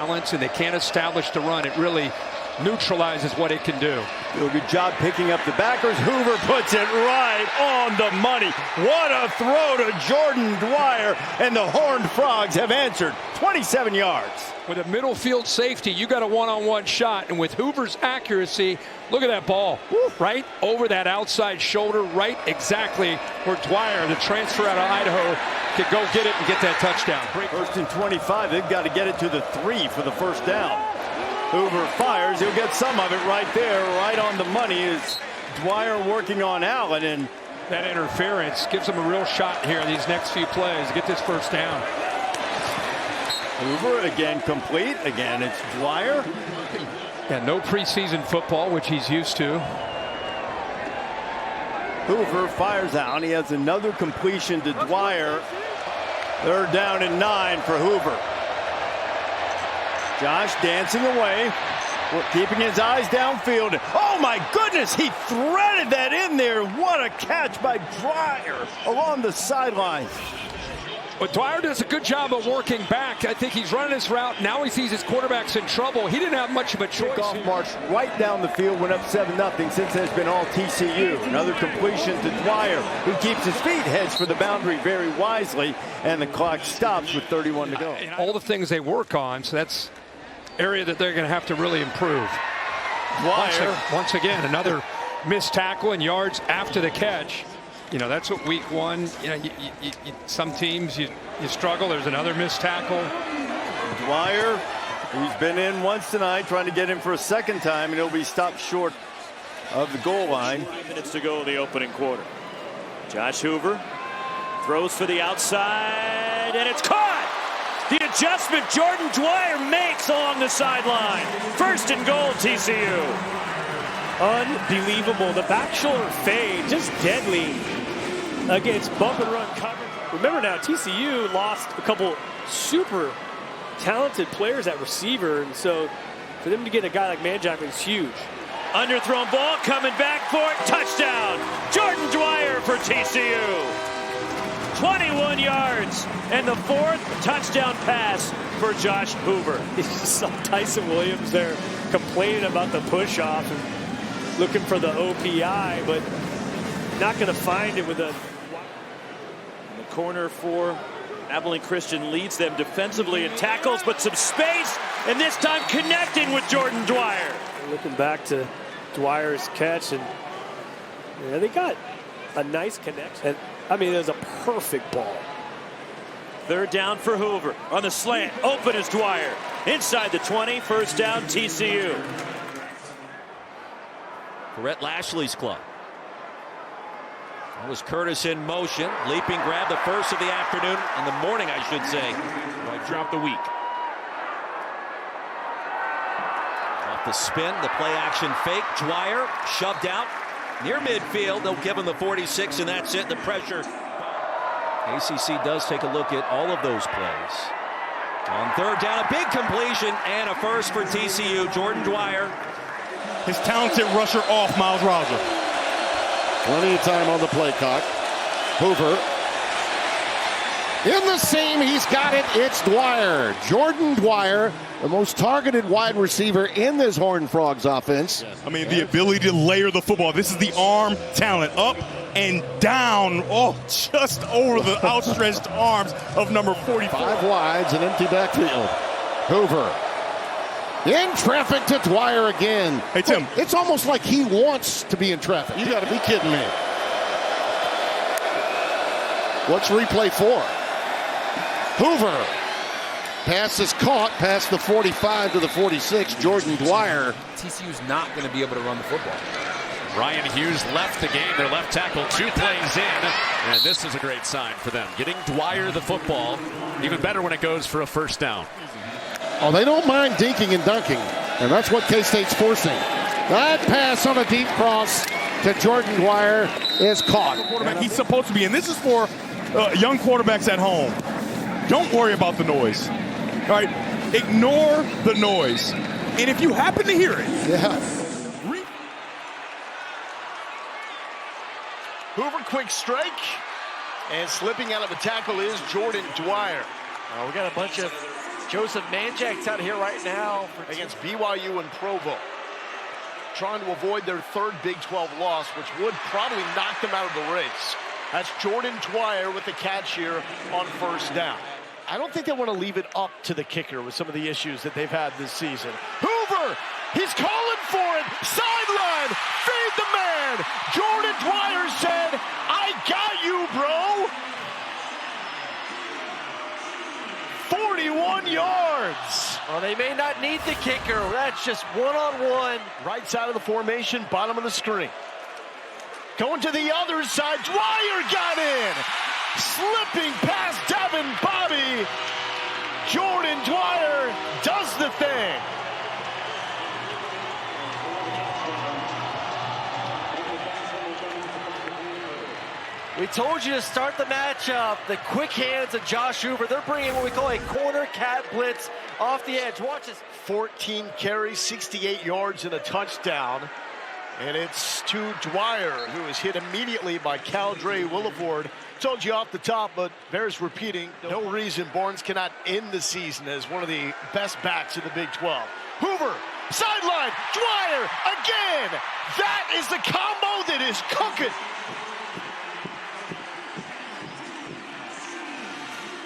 balance and they can't establish the run, it really neutralizes what it can do. Do a good job picking up the backers. Hoover puts it right on the money. What a throw to Jordan Dwyer, and the Horned Frogs have answered. 27 yards. With a middle field safety, you got a one-on-one shot, and with Hoover's accuracy, look at that ball. Right over that outside shoulder, right exactly where Dwyer, the transfer out of Idaho, could go get it and get that touchdown. First and 25. They've got to get it to the 3 for the first down. Hoover fires. He'll get some of it right there, right on the money. Is Dwyer working on Allen, and that interference gives him a real shot here in these next few plays to get this first down. Hoover again complete. Again, it's Dwyer. Yeah, no preseason football, which he's used to. Hoover fires out. He has another completion to Dwyer. Third down and 9 for Hoover. Josh dancing away, keeping his eyes downfield. Oh my goodness, he threaded that in there. What a catch by Dwyer along the sideline. But Dwyer does a good job of working back. I think he's running his route. Now he sees his quarterback's in trouble. He didn't have much of a choice. Kickoff march right down the field, went up 7-0 since has been all TCU. Another completion to Dwyer, who keeps his feet, heads for the boundary very wisely, and the clock stops with 31 to go. All the things they work on, so that's area that they're going to have to really improve. Dwyer. Once again, another missed tackle and yards after the catch. You know, that's what week one, you know, some teams you struggle. There's another missed tackle. Dwyer, who's been in once tonight, trying to get him for a second time, and he'll be stopped short of the goal line. 5 minutes to go in the opening quarter. Josh Hoover throws for the outside, and it's caught. The adjustment Jordan Dwyer makes along the sideline. First and goal, TCU. Unbelievable. The back shoulder fade, just deadly against bump and run coverage. Remember now, TCU lost a couple super talented players at receiver, and so for them to get a guy like Manjack is huge. Underthrown ball coming back for it. Touchdown. Jordan Dwyer for TCU. 21 yards and the 4th touchdown pass for Josh Hoover. You saw Tyson Williams there complaining about the push off and looking for the OPI, but not going to find it with a... In the corner for Abilene Christian, leads them defensively in tackles, but some space, and this time connecting with Jordan Dwyer. Looking back to Dwyer's catch, and yeah, they got a nice connection. And, I mean, it was a perfect ball. Third down for Hoover on the slant. Open is Dwyer. Inside the 20, first down TCU. Rhett Lashley's club. That was Curtis in motion. Leaping grab, the first of the afternoon, in the morning, I should say, right throughout the week. Off the spin, the play action fake. Dwyer shoved out near midfield. They'll give him the 46, and that's it. The pressure. ACC does take a look at all of those plays. On third down, a big completion and a first for TCU. Jordan Dwyer. His talented rusher off Miles Rouser. Plenty of time on the play clock. Hoover. In the seam, he's got it. It's Dwyer. Jordan Dwyer, the most targeted wide receiver in this Horned Frogs offense. I mean, the ability to layer the football. This is the arm talent. Up and down. Oh, just over the outstretched arms of number 44. 5 wides, an empty backfield. Hoover. In traffic to Dwyer again. Hey, Tim. It's almost like he wants to be in traffic. You got to be kidding me. What's replay for? Hoover. Pass is caught past the 45 to the 46. Jordan Dwyer. TCU's not going to be able to run the football. Ryan Hughes left the game. Their left tackle 2 plays in. And this is a great sign for them. Getting Dwyer the football. Even better when it goes for a first down. Oh, they don't mind dinking and dunking. And that's what K-State's forcing. That pass on a deep cross to Jordan Dwyer is caught. He's supposed to be. And this is for young quarterbacks at home. Don't worry about the noise. All right? Ignore the noise. And if you happen to hear it. Yeah. Hoover, quick strike. And slipping out of a tackle is Jordan Dwyer. We got a bunch of Joseph Manjak's out here right now against BYU and Provo, trying to avoid their third Big 12 loss, which would probably knock them out of the race. That's Jordan Dwyer with the catch here on first down. I don't think they want to leave it up to the kicker with some of the issues that they've had this season. Hoover, he's calling for it. Sideline, feed the man. Jordan Dwyer said, I got you, bro. 41 yards. Well, they may not need the kicker. That's just one-on-one. Right side of the formation, bottom of the screen. Going to the other side, Dwyer got in. Slipping past Devin Bobby. Jordan Dwyer does the thing. We told you to start the matchup. The quick hands of Josh Hoover. They're bringing what we call a corner cat blitz off the edge. Watch this. 14 carries, 68 yards, and a touchdown. And it's to Dwyer, who is hit immediately by Caldre Williford. Told you off the top, but bears repeating. No reason Barnes cannot end the season as one of the best backs in the Big 12. Hoover, sideline, Dwyer again. That is the combo that is cooking.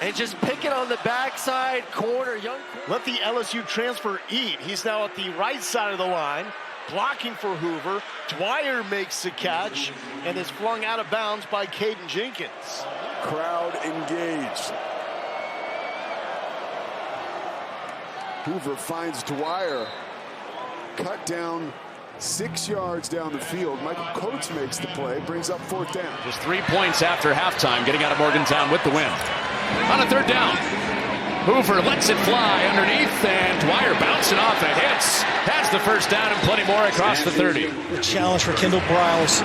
And just pick it on the backside corner. Let the LSU transfer eat. He's now at the right side of the line, blocking for Hoover. Dwyer makes the catch and is flung out of bounds by Caden Jenkins. Crowd engaged. Hoover finds Dwyer. Cut down 6 yards down the field. Michael Coates makes the play, brings up fourth down. Just 3 points after halftime, getting out of Morgantown with the win. On a third down, Hoover lets it fly underneath, and Dwyer bouncing off it, hits. Has the first down and plenty more across the 30. The challenge for Kendall Briles.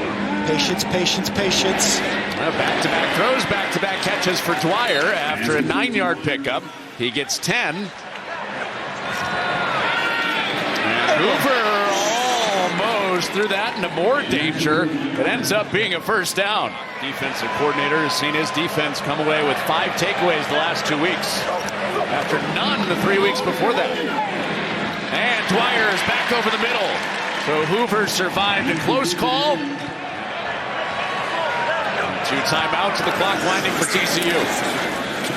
Patience, patience, patience. Back-to-back throws, back-to-back catches for Dwyer after a 9-yard pickup. He gets 10. And Hoover almost threw that into more danger. It ends up being a first down. Defensive coordinator has seen his defense come away with 5 takeaways the last 2 weeks, after none the 3 weeks before that. And Dwyer is back over the middle. So Hoover survived a close call. 2 timeouts, the clock winding for TCU.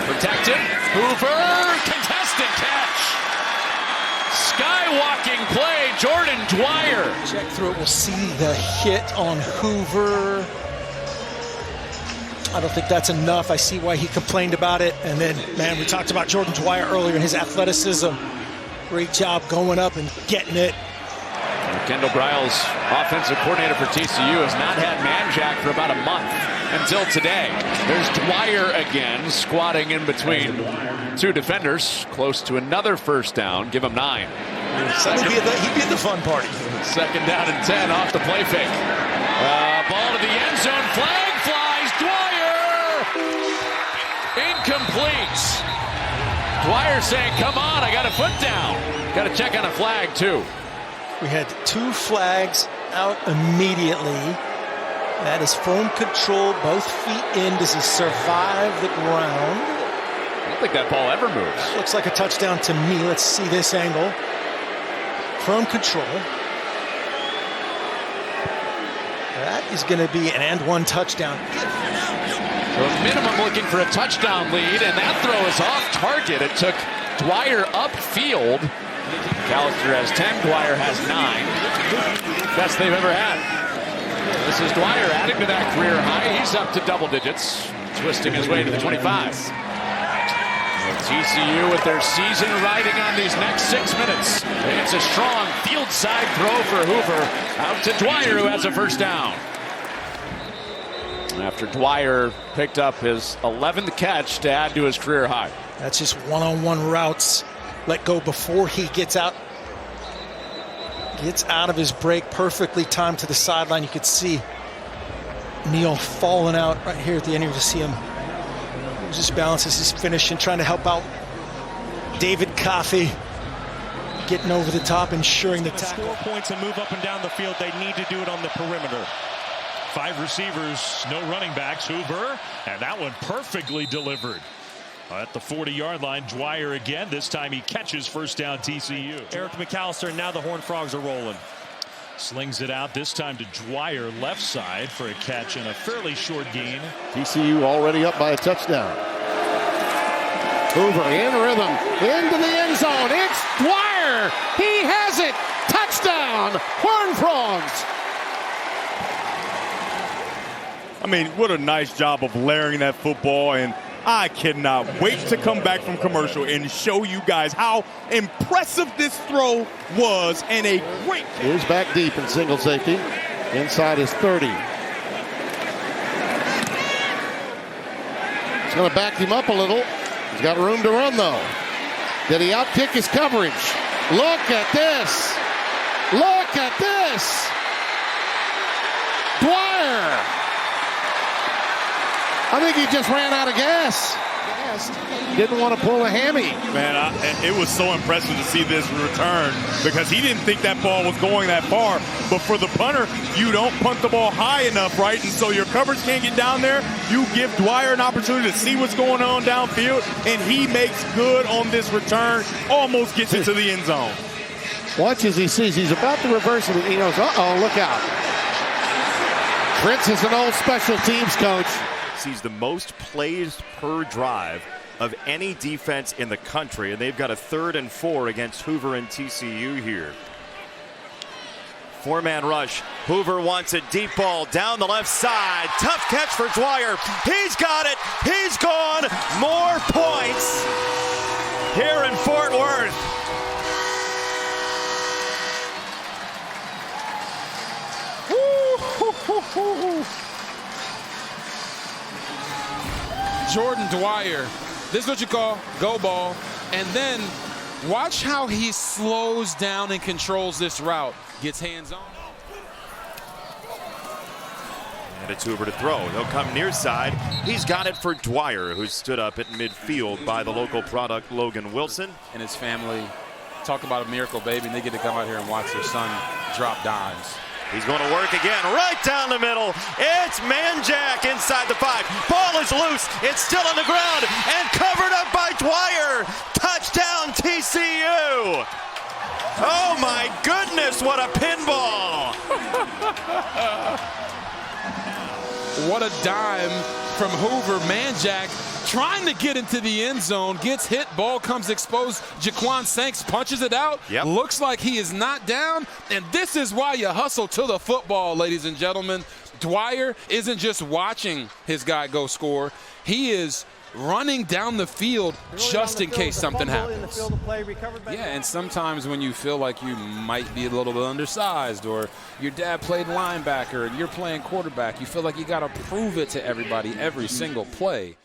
Protected. Hoover, contested catch. Skywalking play, Jordan Dwyer. Check through it, we'll see the hit on Hoover. I don't think that's enough. I see why he complained about it. And then, man, we talked about Jordan Dwyer earlier and his athleticism. Great job going up and getting it. Kendall Briles, offensive coordinator for TCU, has not had Manjack for about a month until today. There's Dwyer again, squatting in between 2 defenders, close to another first down. Give him 9. He'd be at the fun party. Second down and 10 off the play fake. Ball to the end zone, flag flies, Dwyer! Incomplete. Dwyer saying, come on, I got a foot down. Got to check on a flag, too. We had 2 flags out immediately. That is firm control, both feet in. Does he survive the ground? I don't think that ball ever moves. Looks like a touchdown to me. Let's see this angle. Firm control. That is going to be an and-one touchdown. So minimum looking for a touchdown lead, and that throw is off target. It took Dwyer upfield. Callister has 10, Dwyer has 9. Best they've ever had. This is Dwyer adding to that career high. He's up to double digits, twisting his way to the 25. TCU with their season riding on these next 6 minutes. It's a strong field side throw for Hoover. Out to Dwyer, who has a first down. After Dwyer picked up his 11th catch to add to his career high. That's just one-on-one routes. Let go before he gets out. Gets out of his break, perfectly timed to the sideline. You could see Neal falling out right here at the end. You see him just balances his finish and trying to help out David Coffey, getting over the top, ensuring the tackle. 4 points and move up and down the field. They need to do it on the perimeter. 5 receivers, no running backs. Hoover, and that one perfectly delivered. At the 40-yard line, Dwyer again. This time he catches first down TCU. Eric McAllister, now the Horned Frogs are rolling. Slings it out this time to Dwyer left side for a catch and a fairly short gain. TCU already up by a touchdown. Hoover in rhythm into the end zone. It's Dwyer. He has it. Touchdown. Horned Frogs. I mean, what a nice job of layering that football, and I cannot wait to come back from commercial and show you guys how impressive this throw was, and a great. Here's back deep in single safety. Inside is 30. It's going to back him up a little. He's got room to run, though. Did he outkick his coverage? Look at this. Look at this. Dwyer. I think he just ran out of gas. Didn't want to pull a hammy. Man, it was so impressive to see this return because he didn't think that ball was going that far. But for the punter, you don't punt the ball high enough, right? And so your coverage can't get down there. You give Dwyer an opportunity to see what's going on downfield, and he makes good on this return, almost gets into the end zone. Watch as he sees he's about to reverse it, and he knows, uh-oh, look out. Fritz is an old special teams coach. Sees the most plays per drive of any defense in the country, and they've got a 3rd and 4 against Hoover and TCU here. 4-man rush. Hoover wants a deep ball down the left side. Tough catch for Dwyer. He's got it. He's gone. More points here in Fort Worth. Jordan Dwyer, this is what you call go ball, and then watch how he slows down and controls this route, gets hands on. And it's Hoover to throw. He'll come near side. He's got it for Dwyer, who stood up at midfield by the local product Logan Wilson. And his family talk about a miracle baby, and they get to come out here and watch their son drop dimes. He's going to work again, right down the middle. It's Manjack inside the 5. Ball is loose. It's still on the ground and covered up by Dwyer. Touchdown TCU. Oh my goodness, what a pinball. What a dime from Hoover. Manjack trying to get into the end zone, gets hit, ball comes exposed. Jaquan Sanks punches it out. Yep. Looks like he is not down, and this is why you hustle to the football, ladies and gentlemen. Dwyer isn't just watching his guy go score. He is running down the field just in case something happens. Yeah, and sometimes when you feel like you might be a little bit undersized, or your dad played linebacker and you're playing quarterback, you feel like you got to prove it to everybody every single play.